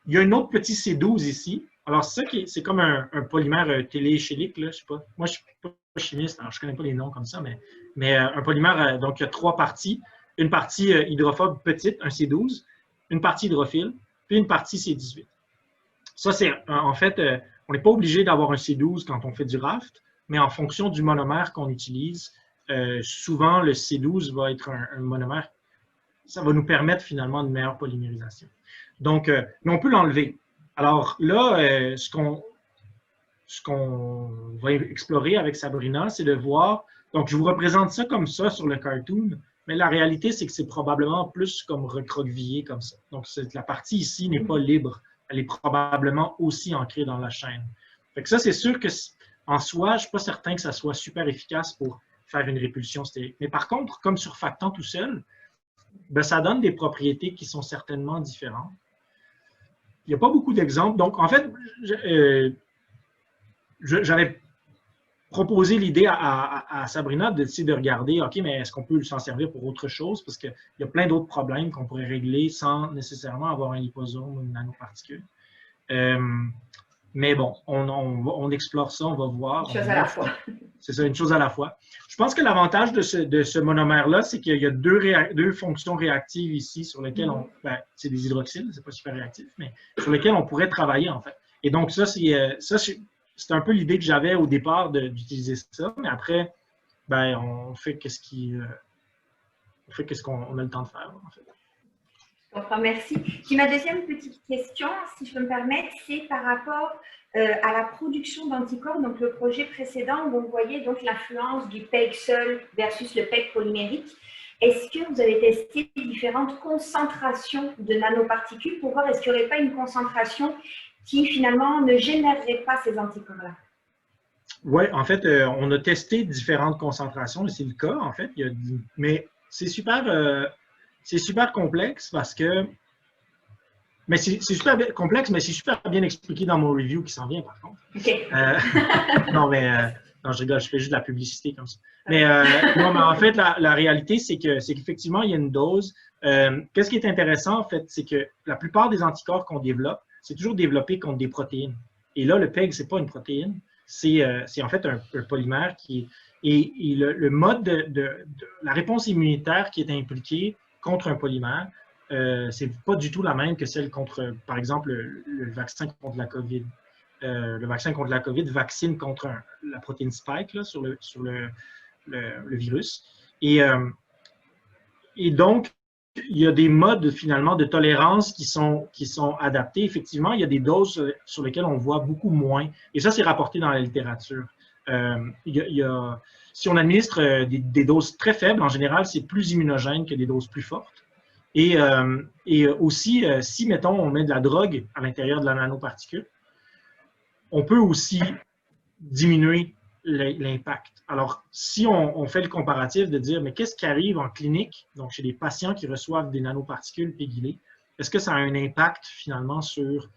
Il y a un autre petit C12 ici. Alors, ça, c'est comme un polymère téléchélique, là, je sais pas. Moi, je suis pas chimiste, alors je connais pas les noms comme ça, mais un polymère, donc il y a 3 parties. Une partie hydrophobe petite, un C12, une partie hydrophile, puis une partie C18. Ça, c'est, en fait, on n'est pas obligé d'avoir un C12 quand on fait du raft, mais en fonction du monomère qu'on utilise, souvent, le C12 va être un monomère. Ça va nous permettre finalement une meilleure polymérisation. Donc, mais on peut l'enlever. Alors là, ce qu'on va explorer avec Sabrina, c'est de voir, donc je vous représente ça comme ça sur le cartoon, mais la réalité, c'est que c'est probablement plus comme recroquevillé comme ça. Donc, la partie ici n'est pas libre. Elle est probablement aussi ancrée dans la chaîne. Fait que ça, c'est sûr que en soi, je ne suis pas certain que ça soit super efficace pour faire une répulsion stérique. Mais par contre, comme surfactant tout seul, ben, ça donne des propriétés qui sont certainement différentes. Il n'y a pas beaucoup d'exemples. Donc, en fait, j'avais proposé l'idée à Sabrina d'essayer de regarder, OK, mais est-ce qu'on peut s'en servir pour autre chose? Parce qu'il y a plein d'autres problèmes qu'on pourrait régler sans nécessairement avoir un liposome ou une nanoparticule. Mais bon, on explore ça, on va voir. Une chose à la fois. C'est ça, une chose à la fois. Je pense que l'avantage de ce monomère-là, c'est qu'il y a deux fonctions réactives ici sur lesquelles c'est des hydroxyles, c'est pas super réactif, mais sur lesquelles on pourrait travailler, en fait. Et donc, ça, c'est un peu l'idée que j'avais au départ d'utiliser ça, mais après, ben, on fait qu'est-ce qu'on a le temps de faire, en fait. Enfin, merci. Puis ma deuxième petite question, si je peux me permettre, c'est par rapport à la production d'anticorps, donc le projet précédent où on voyait donc l'influence du PEG seul versus le PEG polymérique. Est-ce que vous avez testé différentes concentrations de nanoparticules pour voir est-ce qu'il n'y aurait pas une concentration qui finalement ne générerait pas ces anticorps-là? Oui, en fait, on a testé différentes concentrations, et c'est le cas, en fait. Mais c'est super complexe parce que... Mais c'est super complexe, mais c'est super bien expliqué dans mon review qui s'en vient, par contre. OK. Non, je rigole, je fais juste de la publicité comme ça. Mais en fait, la réalité, c'est qu'effectivement, il y a une dose. Qu'est-ce qui est intéressant, en fait, c'est que la plupart des anticorps qu'on développe, c'est toujours développé contre des protéines. Et là, le PEG, ce n'est pas une protéine, c'est en fait un polymère qui est... Et le mode la réponse immunitaire qui est impliquée contre un polymère, c'est pas du tout la même que celle contre, par exemple, le vaccin contre la COVID. Le vaccin contre la COVID vaccine contre la protéine spike là, sur le virus. Et donc, il y a des modes finalement de tolérance qui sont adaptés. Effectivement, il y a des doses sur lesquelles on voit beaucoup moins. Et ça, c'est rapporté dans la littérature. Si on administre des doses très faibles, en général, c'est plus immunogène que des doses plus fortes. Et aussi, si, mettons, on met de la drogue à l'intérieur de la nanoparticule, on peut aussi diminuer l'impact. Alors, si on fait le comparatif de dire, mais qu'est-ce qui arrive en clinique, donc chez des patients qui reçoivent des nanoparticules pégylées, est-ce que ça a un impact finalement sur,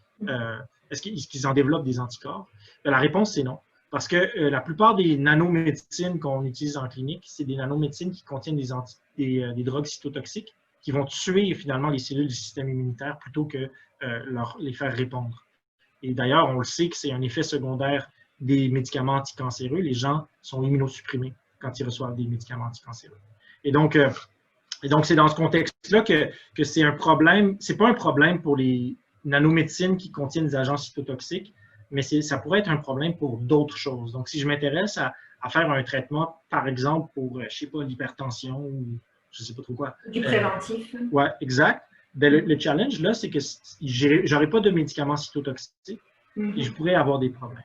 est-ce qu'ils en développent des anticorps? La réponse, c'est non. Parce que la plupart des nanomédecines qu'on utilise en clinique, c'est des nanomédecines qui contiennent des drogues cytotoxiques qui vont tuer finalement les cellules du système immunitaire plutôt que les faire répondre. Et d'ailleurs, on le sait que c'est un effet secondaire des médicaments anticancéreux. Les gens sont immunosupprimés quand ils reçoivent des médicaments anticancéreux. Et donc c'est dans ce contexte-là que c'est un problème. Ce n'est pas un problème pour les nanomédecines qui contiennent des agents cytotoxiques, mais ça pourrait être un problème pour d'autres choses. Donc, si je m'intéresse à faire un traitement, par exemple, pour, je ne sais pas, l'hypertension ou je ne sais pas trop quoi. Du préventif. Oui, exact. Le challenge, là, c'est que je n'aurai pas de médicaments cytotoxiques et je pourrais avoir des problèmes.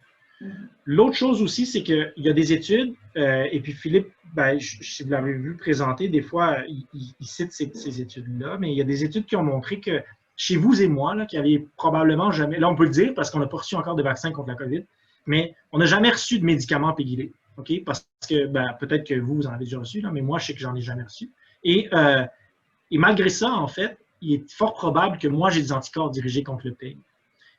L'autre chose aussi, c'est qu'il y a des études, et puis Philippe, si vous l'avez vu présenter, des fois, il cite ces études-là, mais il y a des études qui ont montré que chez vous et moi, là, qui n'avaient probablement jamais, là on peut le dire parce qu'on n'a pas reçu encore de vaccin contre la COVID, mais on n'a jamais reçu de médicaments pégylés. OK? Parce que peut-être que vous en avez déjà reçu, là, mais moi, je sais que j'en ai jamais reçu. Et malgré ça, en fait, il est fort probable que moi, j'ai des anticorps dirigés contre le PEG.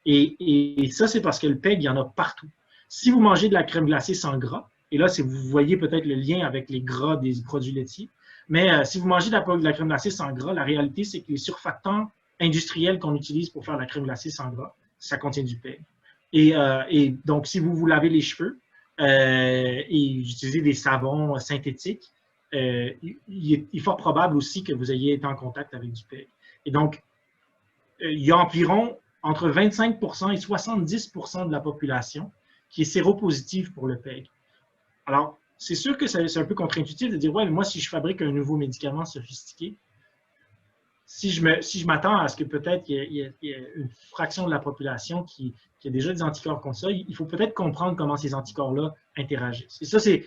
Et ça, c'est parce que le PEG, il y en a partout. Si vous mangez de la crème glacée sans gras, et là, si vous voyez peut-être le lien avec les gras des produits laitiers, mais si vous mangez de la crème glacée sans gras, la réalité, c'est que les surfactants industriels qu'on utilise pour faire la crème glacée sans gras, ça contient du PEG. Et donc, si vous vous lavez les cheveux et utilisez des savons synthétiques, il est fort probable aussi que vous ayez été en contact avec du PEG. Et donc, il y a environ entre 25% et 70% de la population qui est séropositive pour le PEG. Alors, c'est sûr que c'est un peu contre-intuitif de dire, ouais, mais moi, si je fabrique un nouveau médicament sophistiqué, si je m'attends à ce que peut-être il y ait une fraction de la population qui a déjà des anticorps contre ça, il faut peut-être comprendre comment ces anticorps-là interagissent. Et ça, c'est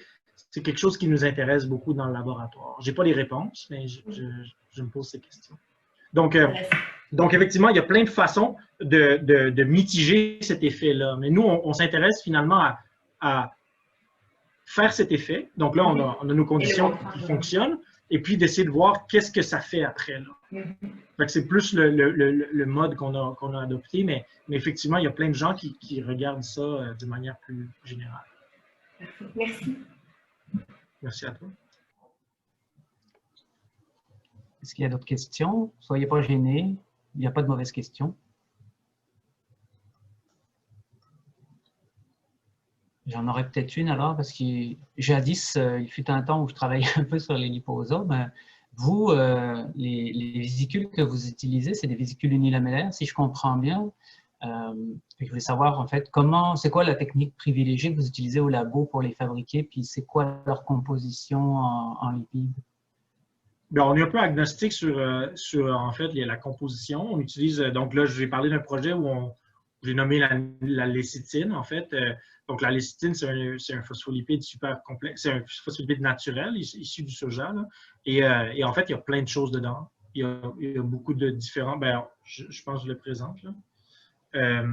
quelque chose qui nous intéresse beaucoup dans le laboratoire. Je n'ai pas les réponses, mais je me pose ces questions. Donc, effectivement, il y a plein de façons de mitiger cet effet-là. Mais nous, on s'intéresse finalement à faire cet effet. Donc là, on a nos conditions qui fonctionnent, et puis d'essayer de voir qu'est-ce que ça fait après. C'est plus le mode qu'on a adopté, mais effectivement, il y a plein de gens qui regardent ça de manière plus générale. Merci. Merci à toi. Est-ce qu'il y a d'autres questions? Soyez pas gênés. Il n'y a pas de mauvaises questions. J'en aurais peut-être une alors, parce que jadis, il fut un temps où je travaillais un peu sur les liposomes. Vous, les vésicules que vous utilisez, c'est des vésicules unilamellaires, si je comprends bien. Je voulais savoir, en fait, c'est quoi la technique privilégiée que vous utilisez au labo pour les fabriquer, puis c'est quoi leur composition en lipides? Bien, on est un peu agnostique sur en fait, la composition. On utilise, donc là, je vais parler d'un projet où j'ai nommé la lécithine, en fait. Donc, la lécithine, c'est un phospholipide super complexe, c'est un phospholipide naturel issu du soja. Là. Et en fait, il y a plein de choses dedans. Il y a beaucoup de différents. Ben, je pense que je le présente. Là.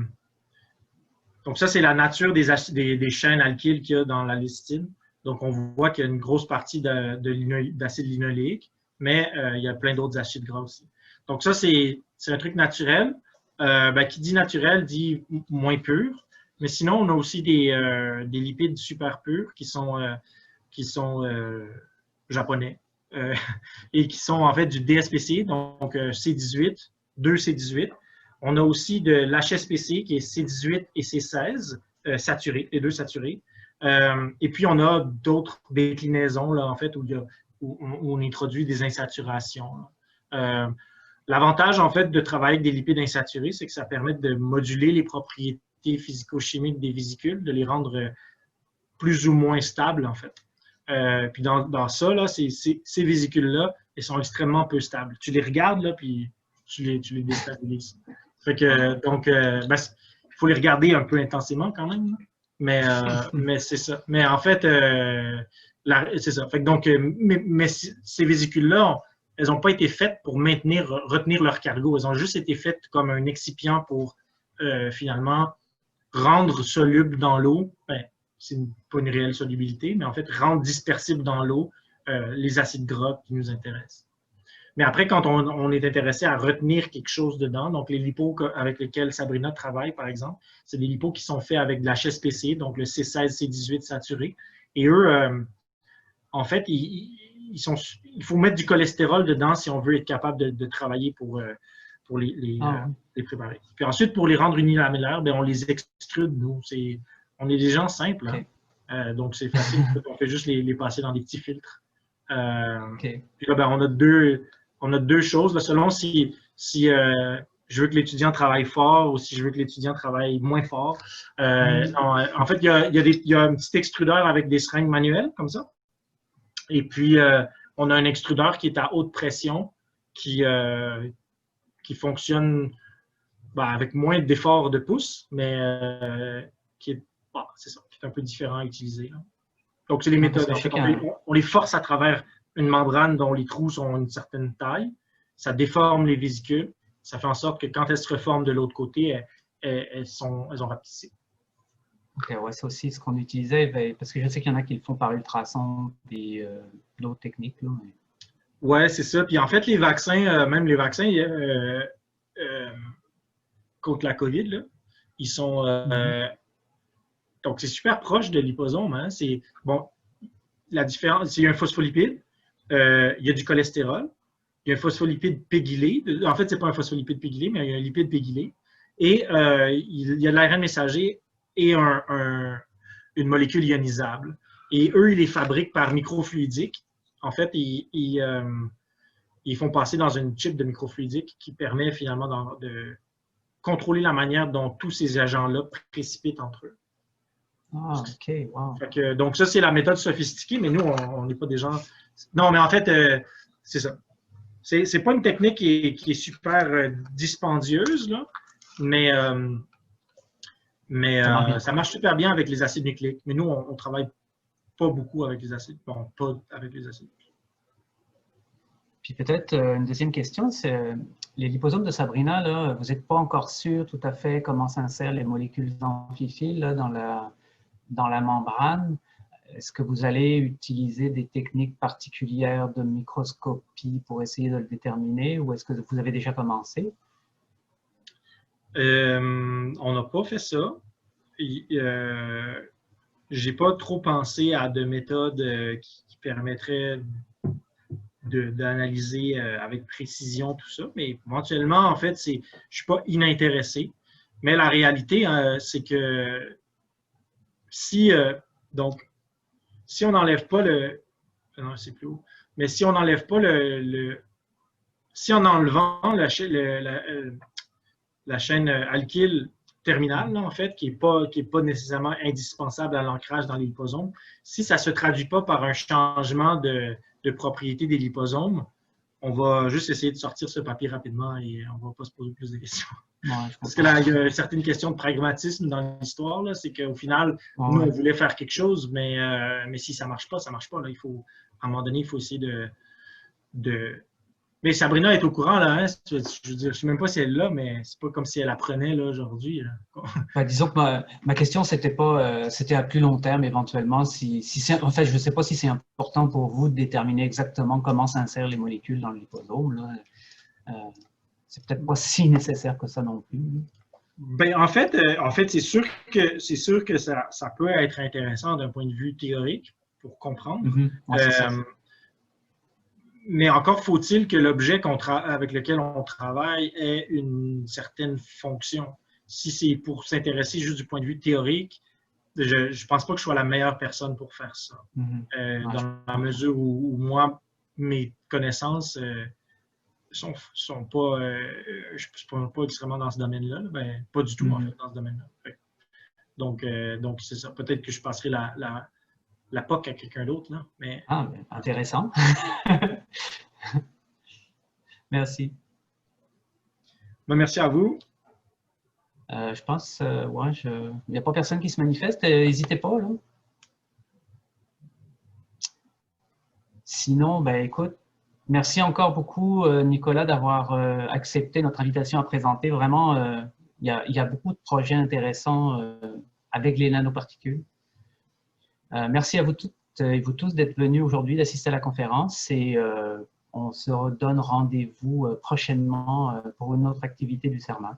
Donc, ça, c'est la nature des chaînes alkyles qu'il y a dans la lécithine. Donc, on voit qu'il y a une grosse partie d'acide linoléique, mais il y a plein d'autres acides gras aussi. Donc, ça, c'est un truc naturel. Qui dit naturel dit moins pur. Mais sinon, on a aussi des lipides super purs qui sont japonais et qui sont en fait du DSPC, donc C18, 2C18. On a aussi de l'HSPC qui est C18 et C16 saturés, les deux saturés. Et puis, on a d'autres déclinaisons là, en fait, où on introduit des insaturations. L'avantage, en fait, de travailler avec des lipides insaturés, c'est que ça permet de moduler les propriétés physico-chimiques des vésicules, de les rendre plus ou moins stables, en fait. Puis dans ça, là, ces vésicules-là, elles sont extrêmement peu stables. Tu les regardes, là, puis tu les déstabilises. Fait que, donc, il faut les regarder un peu intensément quand même. Mais c'est ça. Mais en fait, c'est ça. Fait que donc, mais ces vésicules-là, elles n'ont pas été faites pour retenir leur cargo. Elles ont juste été faites comme un excipient pour finalement rendre soluble dans l'eau. Ben, c'est pas une réelle solubilité, mais en fait, rendre dispersible dans l'eau les acides gras qui nous intéressent. Mais après, quand on est intéressé à retenir quelque chose dedans, donc les lipos avec lesquels Sabrina travaille, par exemple, c'est des lipos qui sont faits avec de l'HSPC, donc le C16, C18 saturé. Et eux, en fait, il faut mettre du cholestérol dedans si on veut être capable de travailler pour les préparer. Puis ensuite, pour les rendre unilamellaires, ben, on les extrude, nous. On est des gens simples, okay. Donc c'est facile. On fait juste les passer dans des petits filtres. Okay. Puis là, ben, on a deux choses. Là, selon si je veux que l'étudiant travaille fort ou si je veux que l'étudiant travaille moins fort. En fait, il y a un petit extrudeur avec des seringues manuelles, comme ça. Et puis, on a un extrudeur qui est à haute pression qui fonctionne avec moins d'efforts de pouce, mais qui est un peu différent à utiliser. Là. Donc, c'est les méthodes. En fait, on les force à travers une membrane dont les trous sont une certaine taille. Ça déforme les vésicules. Ça fait en sorte que quand elles se reforment de l'autre côté, elles ont rapetissé. OK, ouais, c'est aussi ce qu'on utilisait, ben, parce que je sais qu'il y en a qui le font par ultrasons et d'autres techniques. Là, mais... Ouais, c'est ça. Puis en fait, les vaccins, même les vaccins contre la COVID, là, ils sont. Donc, c'est super proche de liposome. Hein. C'est bon, la différence, c'est un phospholipide, il y a du cholestérol, il y a un phospholipide pégylé. En fait, ce n'est pas un phospholipide pégylé, mais il y a un lipide pégylé. Et il y a de l'ARN messager et une molécule ionisable. Et eux, ils les fabriquent par microfluidique. En fait, ils font passer dans une chip de microfluidique qui permet finalement de contrôler la manière dont tous ces agents-là précipitent entre eux. Ah, OK, wow. Donc, ça, c'est la méthode sophistiquée, mais nous, on n'est pas des gens... Non, mais en fait, c'est ça. C'est pas une technique qui est super dispendieuse, là, mais ça marche super bien avec les acides nucléiques. Mais nous, on travaille pas beaucoup avec les acides. Bon, pas avec les acides. Puis peut-être une deuxième question, c'est les liposomes de Sabrina, là, vous n'êtes pas encore sûr tout à fait comment s'insèrent les molécules amphiphiles là, dans la membrane. Est-ce que vous allez utiliser des techniques particulières de microscopie pour essayer de le déterminer ou est-ce que vous avez déjà commencé? On n'a pas fait ça. J'ai pas trop pensé à de méthodes qui permettraient d'analyser avec précision tout ça, mais éventuellement, en fait, je ne suis pas inintéressé. Mais la réalité, c'est que si on n'enlève pas le... Non, c'est plus haut. Mais si on n'enlève pas si en enlevant la chaîne alkyle terminale, là, en fait, qui n'est pas nécessairement indispensable à l'ancrage dans les liposomes, si ça ne se traduit pas par un changement de propriété des liposomes, on va juste essayer de sortir ce papier rapidement et on ne va pas se poser plus de questions. Ouais, parce que là, il y a certaines questions de pragmatisme dans l'histoire, c'est qu'au final, nous, on voulait faire quelque chose, mais si ça ne marche pas, ça ne marche pas. Là. À un moment donné, il faut essayer de... Mais Sabrina est au courant, là. Hein? Je veux dire, je ne sais même pas si elle est là, mais c'est pas comme si elle apprenait là aujourd'hui. Ben, disons que ma question, c'était à plus long terme, éventuellement. En fait, je ne sais pas si c'est important pour vous de déterminer exactement comment s'insèrent les molécules dans le liposome. Là. C'est peut-être pas si nécessaire que ça non plus. Ben, en fait, c'est sûr que ça peut être intéressant d'un point de vue théorique pour comprendre. Ouais, mais encore faut-il que l'objet avec lequel on travaille ait une certaine fonction. Si c'est pour s'intéresser juste du point de vue théorique, je ne pense pas que je sois la meilleure personne pour faire ça. Dans la mesure où moi, mes connaissances sont pas, je ne suis pas extrêmement dans ce domaine-là, ben, pas du tout en fait dans ce domaine-là. Donc c'est ça. Peut-être que je passerai la POC à quelqu'un d'autre. Là, mais... Ah, ben, intéressant. Merci. Ben, merci à vous. Je pense, il n'y a pas personne qui se manifeste. N'hésitez pas, là. Sinon, ben, écoute, merci encore beaucoup, Nicolas, d'avoir accepté notre invitation à présenter. Vraiment, il y a beaucoup de projets intéressants avec les nanoparticules. Merci à vous toutes et vous tous d'être venus aujourd'hui, d'assister à la conférence et on se donne rendez-vous prochainement pour une autre activité du CERMAT.